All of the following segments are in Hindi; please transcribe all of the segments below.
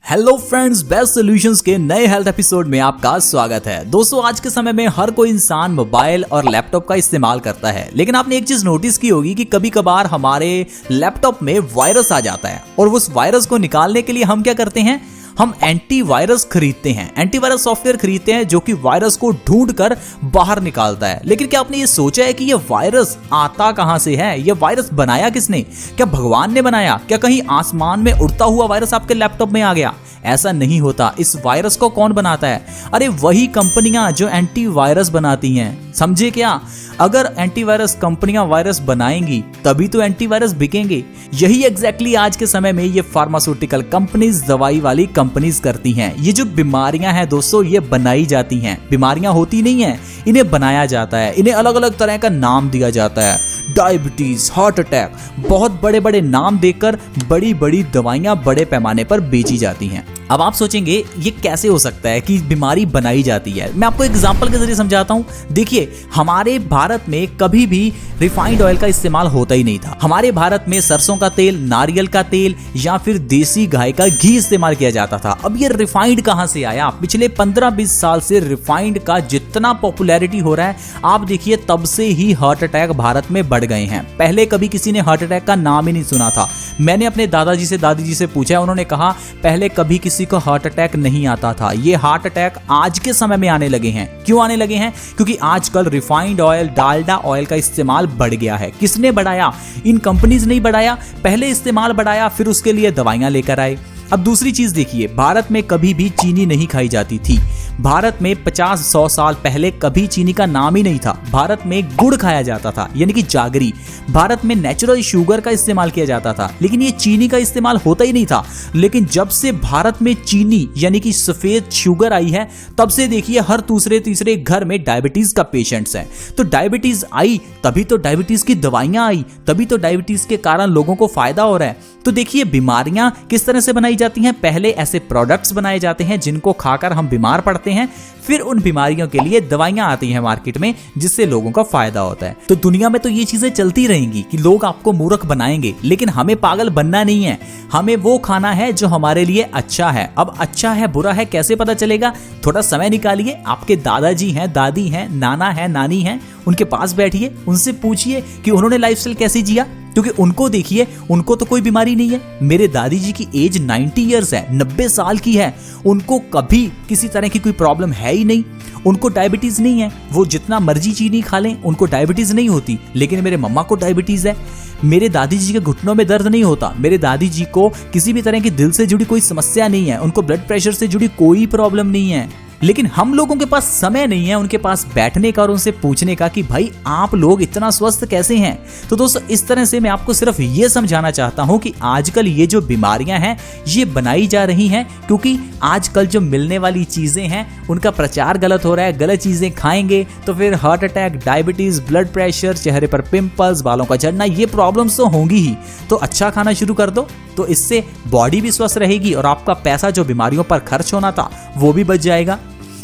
हेलो फ्रेंड्स, बेस्ट सॉल्यूशंस के नए हेल्थ एपिसोड में आपका स्वागत है। दोस्तों, आज के समय में हर कोई इंसान मोबाइल और लैपटॉप का इस्तेमाल करता है, लेकिन आपने एक चीज नोटिस की होगी कि कभी कभार हमारे लैपटॉप में वायरस आ जाता है और उस वायरस को निकालने के लिए हम क्या करते हैं, हम एंटीवायरस खरीदते हैं, एंटीवायरस सॉफ्टवेयर खरीदते हैं जो कि वायरस को ढूंढकर बाहर निकालता है। लेकिन क्या आपने ये सोचा है कि ये वायरस आता कहां से है? ये वायरस बनाया किसने? क्या भगवान ने बनाया? क्या कहीं आसमान में उड़ता हुआ वायरस आपके लैपटॉप में आ गया? ऐसा नहीं होता। इस वायरस को कौन बनाता है? अरे वही कंपनियां जो एंटीवायरस बनाती हैं। समझे क्या? अगर एंटीवायरस कंपनियां वायरस बनाएंगी तभी तो एंटीवायरस बिकेंगे। यही एग्जैक्टली आज के समय में ये फार्मास्यूटिकल कंपनीज, दवाई वाली कंपनीज करती हैं। ये जो बीमारियां हैं दोस्तों, ये बनाई जाती हैं। बीमारियां होती नहीं है, इन्हें बनाया जाता है। इन्हें अलग अलग तरह का नाम दिया जाता है, डायबिटीज, हार्ट अटैक, बहुत बड़े बड़े नाम देकर बड़ी बड़ी दवाइयां बड़े पैमाने पर बेची जाती हैं। अब आप सोचेंगे ये कैसे हो सकता है कि बीमारी बनाई जाती है? मैं आपको एग्जांपल के जरिए समझाता हूं। देखिए, हमारे भारत में कभी भी रिफाइंड ऑयल का इस्तेमाल होता ही नहीं था। हमारे भारत में सरसों का तेल, नारियल का तेल या फिर देसी गाय का घी इस्तेमाल किया जाता था। अब ये रिफाइंड कहां से आया? पिछले 15-20 साल से रिफाइंड का जितना पॉपुलैरिटी हो रहा है, आप देखिए तब से ही हार्ट अटैक भारत में बढ़ गए हैं। पहले कभी किसी ने हार्ट अटैक का नाम ही नहीं सुना था। मैंने अपने दादाजी से, दादी जी से पूछा, उन्होंने कहा पहले कभी किसी को हार्ट अटैक नहीं आता था। ये हार्ट अटैक आज के समय में आने लगे हैं। क्यों आने लगे हैं? क्योंकि आजकल रिफाइंड ऑयल, डालडा ऑयल का इस्तेमाल बढ़ गया है। किसने बढ़ाया? इन कंपनीज ने बढ़ाया। पहले इस्तेमाल बढ़ाया, फिर उसके लिए दवाइयां लेकर आए। अब दूसरी चीज देखिए, भारत में कभी भी चीनी नहीं खाई जाती थी। भारत में 50-100 साल पहले कभी चीनी का नाम ही नहीं था। भारत में गुड़ खाया जाता था, यानी कि जागरी। भारत में नेचुरल शुगर का इस्तेमाल किया जाता था, लेकिन ये चीनी का इस्तेमाल होता ही नहीं था। लेकिन जब से भारत में चीनी यानी कि सफेद शुगर आई है, तब से देखिए हर दूसरे तीसरे घर में डायबिटीज का पेशेंट्स है। तो डायबिटीज आई तभी तो डायबिटीज की दवाइयां आई, तभी तो डायबिटीज के कारण लोगों को फायदा हो रहा है। तो देखिए बीमारियां किस तरह से बनाई जाती हैं। पहले ऐसे प्रोडक्ट्स बनाए जाते हैं जिनको खाकर हम बीमार पड़ते हैं, फिर उन बीमारियों के लिए दवाइयां आती हैं मार्केट में, जिससे लोगों का फायदा होता है। तो दुनिया में तो ये चीजें चलती रहेंगी कि लोग आपको मूर्ख बनाएंगे, लेकिन हमें पागल बनना नहीं है। हमें वो खाना है जो हमारे लिए अच्छा है। अब अच्छा है बुरा है कैसे पता चलेगा? थोड़ा समय निकालिए, आपके दादाजी हैं, दादी हैं, नाना है, नानी है, उनके पास बैठिए, उनसे पूछिए कि उन्होंने लाइफस्टाइल कैसे जिया, क्योंकि उनको देखिए, उनको तो कोई बीमारी नहीं है। मेरे दादी जी की एज 90 इयर्स है, 90 साल की है। उनको कभी किसी तरह की कोई प्रॉब्लम है ही नहीं। उनको डायबिटीज नहीं है। वो जितना मर्जी चीनी खा लें, उनको डायबिटीज नहीं होती। लेकिन मेरे मम्मा को डायबिटीज है। मेरे दादी जी के घुटनों में दर्द नहीं होता। मेरे दादी जी को किसी भी तरह की दिल से जुड़ी कोई समस्या नहीं है। उनको ब्लड प्रेशर से जुड़ी कोई प्रॉब्लम नहीं है। लेकिन हम लोगों के पास समय नहीं है उनके पास बैठने का और उनसे पूछने का कि भाई आप लोग इतना स्वस्थ कैसे हैं। तो दोस्तों, इस तरह से मैं आपको सिर्फ ये समझाना चाहता हूं कि आजकल ये जो बीमारियां हैं ये बनाई जा रही हैं क्योंकि आजकल जो मिलने वाली चीजें हैं उनका प्रचार गलत हो रहा है। गलत चीजें खाएंगे तो फिर heart attack, diabetes, blood pressure, चेहरे पर पिंपल्स, बालों का झड़ना, ये प्रॉब्लम्स तो होंगी ही। तो अच्छा खाना शुरू कर दो, तो इससे बॉडी भी स्वस्थ रहेगी और आपका पैसा जो बीमारियों पर खर्च होना था वो भी बच जाएगा।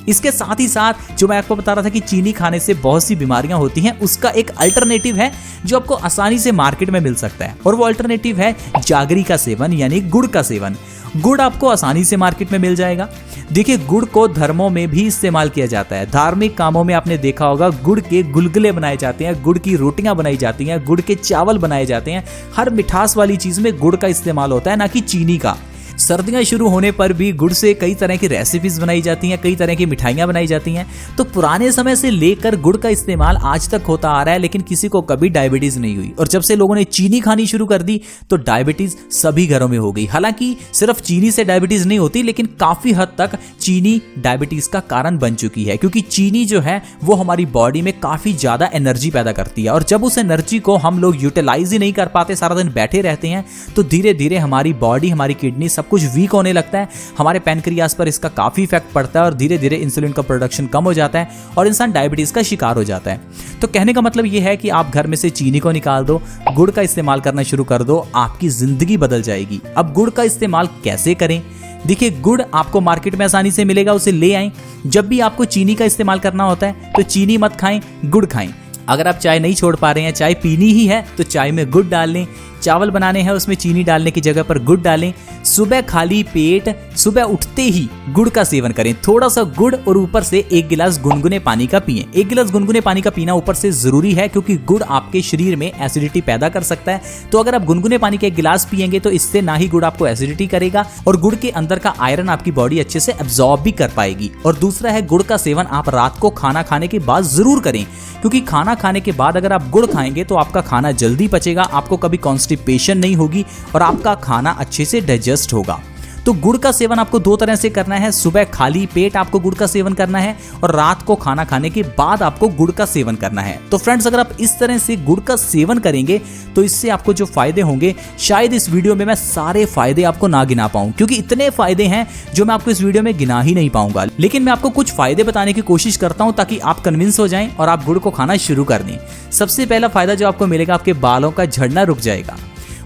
इसके साथ ही साथ जो मैं आपको बता रहा था कि चीनी खाने से बहुत सी बीमारियां होती हैं, उसका एक अल्टरनेटिव है जो आपको आसानी से मार्केट में मिल सकता है, और वो अल्टरनेटिव है जागरी का सेवन, यानी गुड़ का सेवन। गुड़ आपको आसानी से मार्केट में मिल जाएगा। देखिए, गुड़ को धर्मों में भी इस्तेमाल किया जाता है। धार्मिक कामों में आपने देखा होगा गुड़ के गुलगुले बनाए जाते हैं, गुड़ की रोटियां बनाई जाती हैं, गुड़ के चावल बनाए जाते हैं। हर मिठास वाली चीज में गुड़ का इस्तेमाल होता है, ना कि चीनी का। सर्दियां शुरू होने पर भी गुड़ से कई तरह की रेसिपीज बनाई जाती हैं, कई तरह की मिठाइयां बनाई जाती हैं। तो पुराने समय से लेकर गुड़ का इस्तेमाल आज तक होता आ रहा है, लेकिन किसी को कभी डायबिटीज नहीं हुई। और जब से लोगों ने चीनी खानी शुरू कर दी तो डायबिटीज सभी घरों में हो गई। हालांकि सिर्फ चीनी से डायबिटीज नहीं होती, लेकिन काफी हद तक चीनी डायबिटीज का कारण बन चुकी है, क्योंकि चीनी जो है वो हमारी बॉडी में काफी ज्यादा एनर्जी पैदा करती है। और जब उस एनर्जी को हम लोग यूटिलाइज ही नहीं कर पाते, सारा दिन बैठे रहते हैं, तो धीरे धीरे हमारी बॉडी, हमारी किडनी, सब कुछ वीक होने लगता है। हमारे पैनक्रियास पर इसका काफी इफेक्ट पड़ता है और धीरे धीरे इंसुलिन का प्रोडक्शन कम हो जाता है और इंसान डायबिटीज का शिकार हो जाता है। तो कहने का मतलब यह है कि आप घर में से चीनी को निकाल दो, गुड़ का इस्तेमाल करना शुरू कर दो, आपकी जिंदगी बदल जाएगी। अब गुड़ का इस्तेमाल कैसे करें? देखिए, गुड़ आपको मार्केट में आसानी से मिलेगा, उसे ले आएं। जब भी आपको चीनी का इस्तेमाल करना होता है तो चीनी मत खाएं, गुड़ खाएं। अगर आप चाय नहीं छोड़ पा रहे हैं, चाय पीनी ही है, तो चाय में गुड़ डाल लें। चावल बनाने हैं उसमें चीनी डालने की जगह पर गुड़ डालें। सुबह खाली पेट सुबह उठते ही गुड़ का सेवन करें। थोड़ा सा गुड़ और ऊपर से 1 गिलास गुनगुने पानी का पिएं। 1 गिलास गुनगुने पानी का पीना ऊपर से जरूरी है क्योंकि गुड़ आपके शरीर में एसिडिटी पैदा कर सकता है। तो अगर आप गुनगुने पानी का 1 गिलास पिएंगे तो इससे ना ही गुड़ आपको एसिडिटी करेगा और गुड़ के अंदर का आयरन आपकी बॉडी अच्छे से एब्जॉर्ब भी कर पाएगी। और दूसरा है, गुड़ का सेवन आप रात को खाना खाने के बाद जरूर करें, क्योंकि खाना खाने के बाद अगर आप गुड़ खाएंगे तो आपका खाना जल्दी पचेगा, आपको कभी कॉन्स्टिपेशन नहीं होगी और आपका खाना अच्छे से डाइजेस्ट होगा। तो गुड़ का सेवन आपको 2 तरह से करना है। सुबह खाली पेट आपको गुड़ का सेवन करना है और रात को खाना खाने के बाद आपको गुड़ का सेवन करना है। तो फ्रेंड्स, अगर आप इस तरह से गुड़ का सेवन करेंगे तो इससे आपको जो फायदे होंगे, शायद इस वीडियो में मैं सारे फायदे आपको ना गिना पाऊं, क्योंकि इतने फायदे हैं जो मैं आपको इस वीडियो में गिना ही नहीं पाऊंगा। लेकिन मैं आपको कुछ फायदे बताने की कोशिश करता हूं ताकि आप कन्विंस हो जाएं और आप गुड़ को खाना शुरू कर दें। सबसे पहला फायदा जो आपको मिलेगा, आपके बालों का झड़ना रुक जाएगा।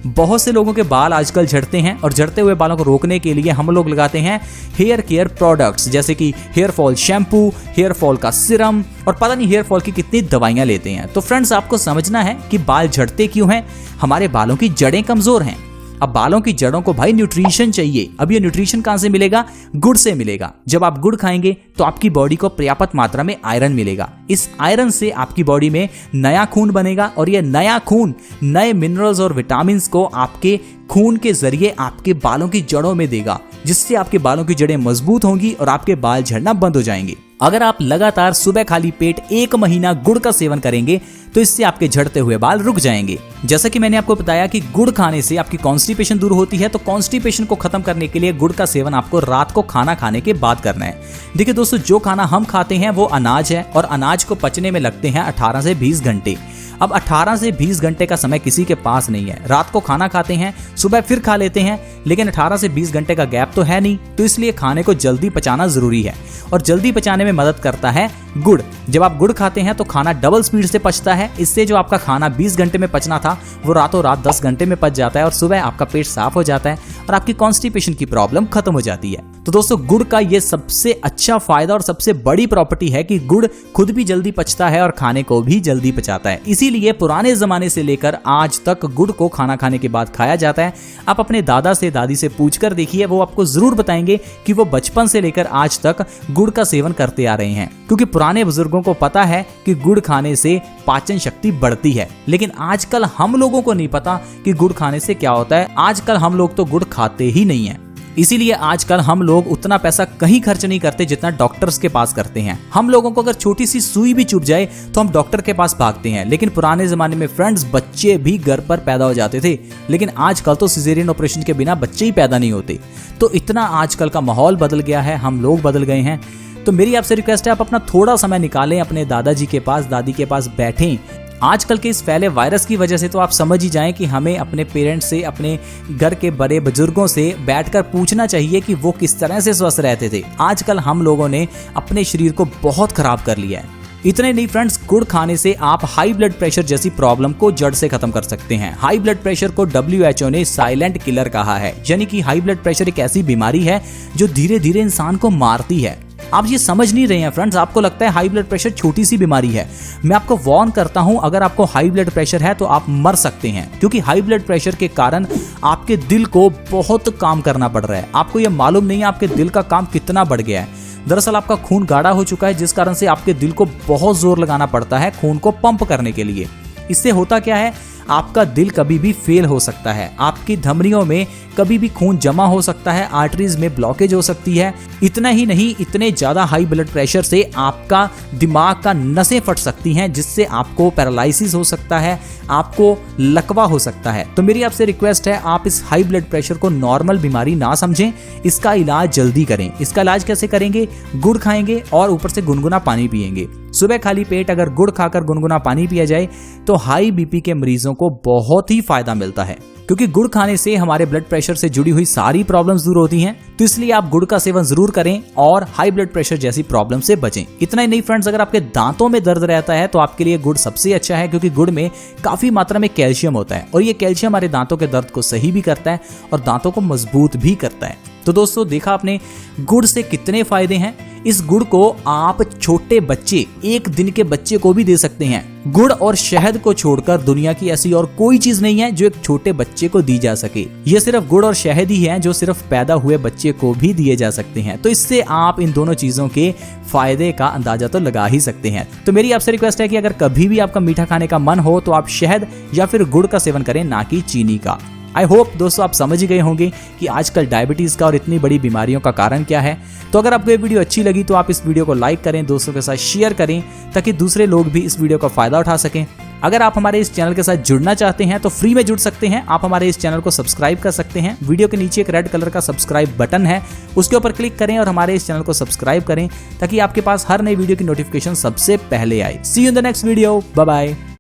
बहुत से लोगों के बाल आजकल झड़ते हैं और झड़ते हुए बालों को रोकने के लिए हम लोग लगाते हैं हेयर केयर प्रोडक्ट्स, जैसे कि hair fall shampoo, hair fall का सिरम और पता नहीं हेयर फॉल की कितनी दवाइयां लेते हैं। तो फ्रेंड्स, आपको समझना है कि बाल झड़ते क्यों हैं। हमारे बालों की जड़ें कमजोर हैं। अब बालों की जड़ों को भाई न्यूट्रिशन चाहिए। अब ये न्यूट्रिशन कहां से मिलेगा? गुड़ से मिलेगा। जब आप गुड़ खाएंगे तो आपकी बॉडी को पर्याप्त मात्रा में आयरन मिलेगा। इस आयरन से आपकी बॉडी में नया खून बनेगा और ये नया खून नए मिनरल्स और विटामिन को आपके खून के जरिए आपके बालों की जड़ों में देगा, जिससे आपके बालों की जड़ें मजबूत होंगी और आपके बाल झड़ना बंद हो जाएंगे। अगर आप लगातार सुबह खाली पेट 1 महीना गुड़ का सेवन करेंगे तो इससे आपके झड़ते हुए बाल रुक जाएंगे। जैसा कि मैंने आपको बताया कि गुड़ खाने से आपकी कॉन्स्टिपेशन दूर होती है, तो कॉन्स्टिपेशन को खत्म करने के लिए गुड़ का सेवन आपको रात को खाना खाने के बाद करना है। देखिए दोस्तों, जो खाना हम खाते हैं वो अनाज है और अनाज को पचने में लगते हैं 18 से 20 घंटे। अब 18 से 20 घंटे का समय किसी के पास नहीं है। रात को खाना खाते हैं, सुबह फिर खा लेते हैं, लेकिन 18 से 20 घंटे का गैप तो है नहीं। तो इसलिए खाने को जल्दी पचाना जरूरी है और जल्दी पचाने में मदद करता है गुड़। जब आप गुड़ खाते हैं तो खाना डबल स्पीड से पचता है। इससे जो आपका खाना 20 घंटे में पचना था वो रातों रात 10 घंटे में पच जाता है और सुबह आपका पेट साफ हो जाता है और आपकी कॉन्स्टिपेशन की प्रॉब्लम खत्म हो जाती है। तो दोस्तों, गुड़ का ये सबसे अच्छा फायदा और सबसे बड़ी प्रॉपर्टी है कि गुड़ खुद भी जल्दी पचता है और खाने को भी जल्दी पचाता है। इसीलिए पुराने जमाने से लेकर आज तक गुड़ को खाना खाने के बाद खाया जाता है। आप अपने दादा से दादी से पूछकर देखिए, वो आपको जरूर बताएंगे कि वो बचपन से लेकर आज तक गुड़ का सेवन करते आ रहे हैं, क्योंकि पुराने बुजुर्गों को पता है कि गुड़ खाने से पाचन शक्ति बढ़ती है। लेकिन आजकल हम लोगों को नहीं पता कि गुड़ खाने से क्या होता है। आजकल हम लोग तो गुड़ खाते ही नहीं है। इसीलिए आजकल हम लोग उतना पैसा कहीं खर्च नहीं करते जितना डॉक्टर्स के पास करते हैं। हम लोगों को अगर छोटी सी सुई भी चुभ जाए तो हम डॉक्टर के पास भागते हैं। लेकिन पुराने जमाने में फ्रेंड्स, बच्चे भी घर पर पैदा हो जाते थे, लेकिन आजकल तो सिजेरियन ऑपरेशन के बिना बच्चे ही पैदा नहीं होते। तो इतना आजकल का माहौल बदल गया है, हम लोग बदल गए हैं। तो मेरी आपसे रिक्वेस्ट है, आप अपना थोड़ा समय निकालें, अपने दादाजी के पास, दादी के पास बैठें। आजकल के इस फैले वायरस की वजह से तो आप समझ ही जाएं कि हमें अपने पेरेंट्स से, अपने घर के बड़े बुजुर्गों से बैठकर पूछना चाहिए कि वो किस तरह से स्वस्थ रहते थे। आजकल हम लोगों ने अपने शरीर को बहुत खराब कर लिया है। इतने नहीं फ्रेंड्स, गुड़ खाने से आप हाई ब्लड प्रेशर जैसी प्रॉब्लम को जड़ से खत्म कर सकते हैं। हाई ब्लड प्रेशर को WHO ने साइलेंट किलर कहा है, यानी कि हाई ब्लड प्रेशर एक ऐसी बीमारी है जो धीरे धीरे इंसान को मारती है। आप ये समझ नहीं रहे हैं फ्रेंड्स, आपको लगता है हाई ब्लड प्रेशर छोटी सी बीमारी है। मैं आपको वार्न करता हूं, अगर आपको हाई ब्लड प्रेशर है तो आप मर सकते हैं, क्योंकि हाई ब्लड प्रेशर के कारण आपके दिल को बहुत काम करना पड़ रहा है। आपको ये मालूम नहीं है आपके दिल का काम कितना बढ़ गया है। दरअसल आपका खून गाढ़ा हो चुका है, जिस कारण से आपके दिल को बहुत जोर लगाना पड़ता है खून को पंप करने के लिए। इससे होता क्या है, आपका दिल कभी भी फेल हो सकता है, आपकी धमनियों में कभी भी खून जमा हो सकता है, आर्टरीज में ब्लॉकेज हो सकती है। इतना ही नहीं, इतने ज्यादा हाई ब्लड प्रेशर से आपका दिमाग का नसें फट सकती हैं, जिससे आपको पैरालिसिस हो सकता है, आपको लकवा हो सकता है। तो मेरी आपसे रिक्वेस्ट है, आप इस हाई ब्लड प्रेशर को नॉर्मल बीमारी ना समझें, इसका इलाज जल्दी करें। इसका इलाज कैसे करेंगे? गुड़ खाएंगे और ऊपर से गुनगुना पानी पिएंगे। सुबह खाली पेट अगर गुड़ खाकर गुनगुना पानी पिया जाए तो हाई बीपी के मरीजों को बहुत ही फायदा मिलता है, क्योंकि गुड़ खाने से हमारे ब्लड प्रेशर से जुड़ी हुई सारी प्रॉब्लम्स दूर होती हैं। तो इसलिए आप गुड़ का सेवन जरूर करें और हाई ब्लड प्रेशर जैसी प्रॉब्लम से बचें। इतना ही नहीं फ्रेंड्स, अगर आपके दांतों में दर्द रहता है तो आपके लिए गुड़ सबसे अच्छा है, क्योंकि गुड़ में काफी मात्रा में कैल्शियम होता है और ये कैल्शियम हमारे दांतों के दर्द को सही भी करता है और दांतों को मजबूत भी करता है। तो दोस्तों, देखा आपने गुड़ से कितने फायदे हैं। इस गुड़ को आप छोटे बच्चे, 1 दिन के बच्चे को भी दे सकते हैं। गुड़ और शहद को छोड़कर दुनिया की ऐसी और कोई चीज नहीं है जो एक छोटे बच्चे को दी जा सके। ये सिर्फ गुड़ और शहद ही है जो सिर्फ पैदा हुए बच्चे को भी दिए जा सकते हैं। तो इससे आप इन दोनों चीजों के फायदे का अंदाजा तो लगा ही सकते हैं। तो मेरी आपसे रिक्वेस्ट है कि अगर कभी भी आपका मीठा खाने का मन हो तो आप शहद या फिर गुड़ का सेवन करें, ना कि चीनी का। आई होप दोस्तों आप समझ ही गए होंगे कि आजकल डायबिटीज का और इतनी बड़ी बीमारियों का कारण क्या है। तो अगर आपको ये वीडियो अच्छी लगी तो आप इस वीडियो को लाइक करें, दोस्तों के साथ शेयर करें ताकि दूसरे लोग भी इस वीडियो का फायदा उठा सकें। अगर आप हमारे इस चैनल के साथ जुड़ना चाहते हैं तो फ्री में जुड़ सकते हैं। आप हमारे इस चैनल को सब्सक्राइब कर सकते हैं। वीडियो के नीचे एक रेड कलर का सब्सक्राइब बटन है, उसके ऊपर क्लिक करें और हमारे इस चैनल को सब्सक्राइब करें ताकि आपके पास हर नई वीडियो की नोटिफिकेशन सबसे पहले आए। See you in the next video, bye bye.